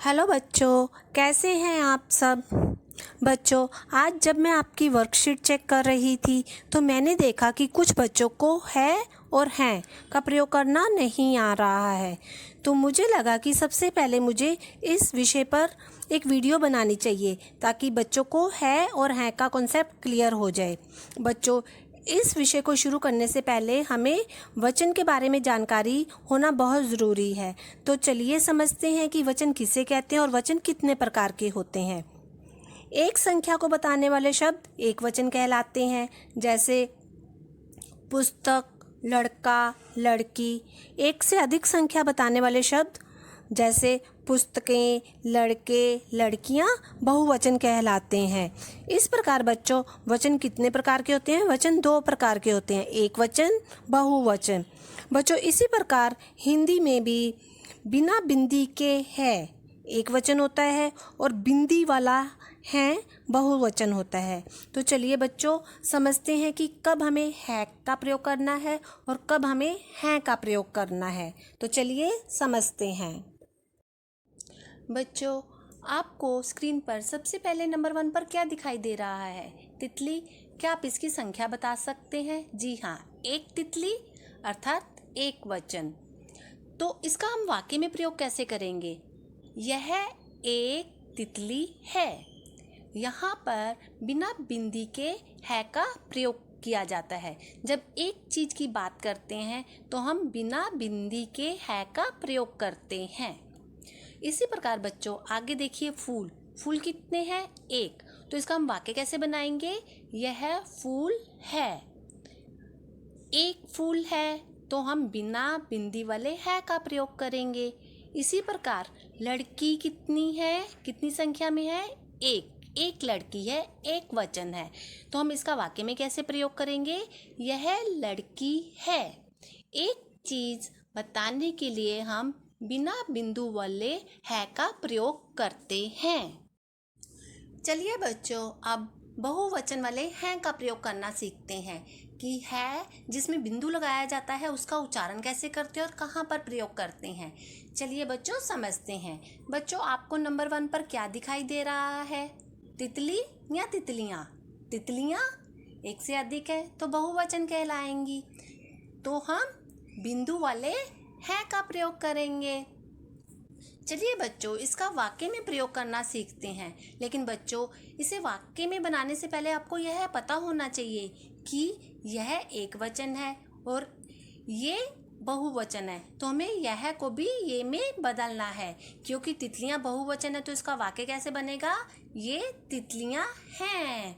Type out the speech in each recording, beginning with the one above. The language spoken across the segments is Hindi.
हेलो बच्चों, कैसे हैं आप सब। बच्चों, आज जब मैं आपकी वर्कशीट चेक कर रही थी तो मैंने देखा कि कुछ बच्चों को है और हैं का प्रयोग करना नहीं आ रहा है। तो मुझे लगा कि सबसे पहले मुझे इस विषय पर एक वीडियो बनानी चाहिए ताकि बच्चों को है और हैं का कॉन्सेप्ट क्लियर हो जाए। बच्चों, इस विषय को शुरू करने से पहले हमें वचन के बारे में जानकारी होना बहुत ज़रूरी है। तो चलिए समझते हैं कि वचन किसे कहते हैं और वचन कितने प्रकार के होते हैं। एक संख्या को बताने वाले शब्द एक वचन कहलाते हैं, जैसे पुस्तक, लड़का, लड़की। एक से अधिक संख्या बताने वाले शब्द जैसे पुस्तकें, लड़के, लड़कियां बहुवचन कहलाते हैं। इस प्रकार बच्चों, वचन कितने प्रकार के होते हैं? वचन दो प्रकार के होते हैं, एक वचन, बहुवचन। बच्चों, इसी प्रकार हिंदी में भी बिना बिंदी के है एक वचन होता है और बिंदी वाला है बहुवचन होता है। तो चलिए बच्चों, समझते हैं कि कब हमें है का प्रयोग करना है और कब हमें हैं का प्रयोग करना है। तो चलिए समझते हैं। बच्चों, आपको स्क्रीन पर सबसे पहले नंबर 1 पर क्या दिखाई दे रहा है? तितली। क्या आप इसकी संख्या बता सकते हैं? जी हाँ, एक तितली अर्थात एक वचन। तो इसका हम वाक्य में प्रयोग कैसे करेंगे? यह एक तितली है। यहाँ पर बिना बिंदी के है का प्रयोग किया जाता है। जब एक चीज़ की बात करते हैं तो हम बिना बिंदी के है का प्रयोग करते हैं। इसी प्रकार बच्चों, आगे देखिए फूल। फूल कितने हैं? एक। तो इसका हम वाक्य कैसे बनाएंगे? यह फूल है। एक फूल है तो हम बिना बिंदी वाले है का प्रयोग करेंगे। इसी प्रकार लड़की कितनी है? कितनी संख्या में है? एक। एक लड़की है, एक वचन है, तो हम इसका वाक्य में कैसे प्रयोग करेंगे? यह लड़की है। एक चीज बताने के लिए हम बिना बिंदु वाले है का प्रयोग करते हैं। चलिए बच्चों, अब बहुवचन वाले हैं का प्रयोग करना सीखते हैं कि है जिसमें बिंदु लगाया जाता है उसका उच्चारण कैसे करते हैं और कहाँ पर प्रयोग करते हैं। चलिए बच्चों, समझते हैं। बच्चों, आपको नंबर 1 पर क्या दिखाई दे रहा है? तितली या तितलियाँ? तितलियाँ एक से अधिक है तो बहुवचन कहलाएंगी। तो हम बिंदु वाले है का प्रयोग करेंगे। चलिए बच्चों, इसका वाक्य में प्रयोग करना सीखते हैं। लेकिन बच्चों, इसे वाक्य में बनाने से पहले आपको यह पता होना चाहिए कि यह एक वचन है और ये बहुवचन है। तो हमें यह को भी ये में बदलना है, क्योंकि तितलियां बहुवचन है तो इसका वाक्य कैसे बनेगा? ये तितलियां हैं।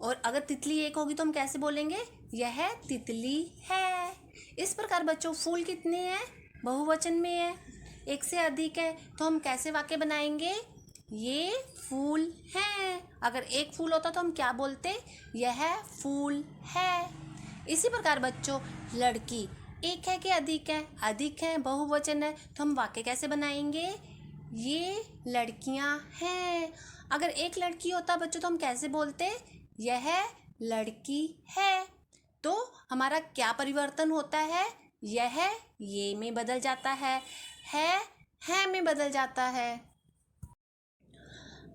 और अगर तितली एक होगी तो हम कैसे बोलेंगे? यह तितली है। इस प्रकार बच्चों, फूल कितने हैं? बहुवचन में है, एक से अधिक है, तो हम कैसे वाक्य बनाएंगे? ये फूल हैं। अगर एक फूल होता तो हम क्या बोलते? यह फूल है। इसी प्रकार बच्चों, लड़की एक है कि अधिक है? अधिक है, बहुवचन है, तो हम वाक्य कैसे बनाएंगे? ये लड़कियां हैं। अगर एक लड़की होता बच्चों तो हम कैसे बोलते? यह लड़की है। तो हमारा क्या परिवर्तन होता है? यह ये में बदल जाता है में बदल जाता है।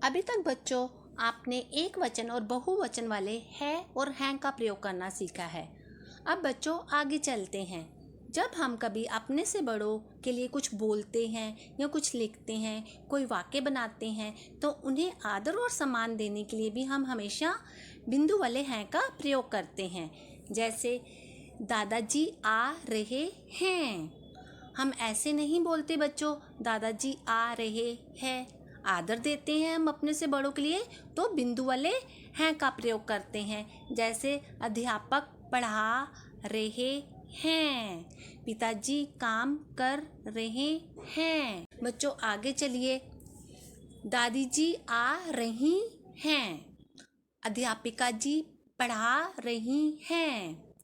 अभी तक बच्चों, आपने एक वचन और बहुवचन वाले है और हैं का प्रयोग करना सीखा है। अब बच्चों, आगे चलते हैं। जब हम कभी अपने से बड़ों के लिए कुछ बोलते हैं या कुछ लिखते हैं, कोई वाक्य बनाते हैं, तो उन्हें आदर और सम्मान देने के लिए भी हम हमेशा बिंदु वाले हैं का प्रयोग करते हैं। जैसे दादाजी आ रहे हैं। हम ऐसे नहीं बोलते बच्चों, दादाजी आ रहे हैं। आदर देते हैं हम अपने से बड़ों के लिए तो बिंदु वाले हैं का प्रयोग करते हैं। जैसे अध्यापक पढ़ा रहे हैं, पिताजी काम कर रहे हैं। बच्चों, आगे चलिए। दादी जी आ रही हैं, अध्यापिका जी पढ़ा रही हैं,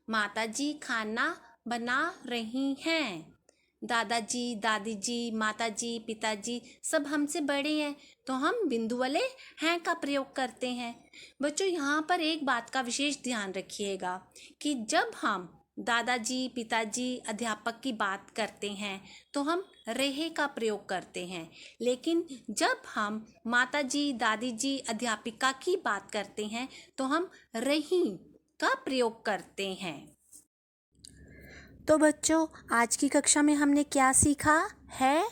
माता जी खाना बना रही हैं। दादाजी, दादी जी, माताजी, पिताजी सब हमसे बड़े हैं तो हम बिंदु वाले हैं का प्रयोग करते हैं। बच्चों, यहाँ पर एक बात का विशेष ध्यान रखिएगा कि जब हम दादाजी, पिताजी, अध्यापक की बात करते हैं तो हम रहे का प्रयोग करते हैं, लेकिन जब हम माता जी, दादी जी, अध्यापिका की बात करते हैं तो हम रही का प्रयोग करते हैं। तो बच्चों, आज की कक्षा में हमने क्या सीखा है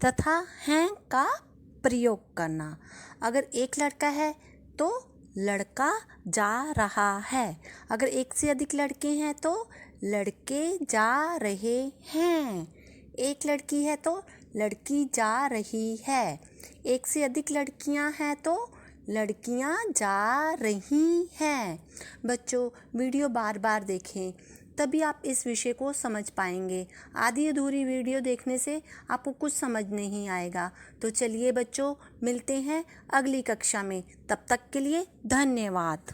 तथा हैं का प्रयोग करना। अगर एक लड़का है तो लड़का जा रहा है। अगर एक से अधिक लड़के हैं तो लड़के जा रहे हैं। एक लड़की है तो लड़की जा रही है। एक से अधिक लड़कियां हैं तो लड़कियां जा रही हैं। बच्चों, वीडियो बार बार देखें, तभी आप इस विषय को समझ पाएंगे। आधी अधूरी वीडियो देखने से आपको कुछ समझ नहीं आएगा। तो चलिए बच्चों, मिलते हैं अगली कक्षा में। तब तक के लिए धन्यवाद।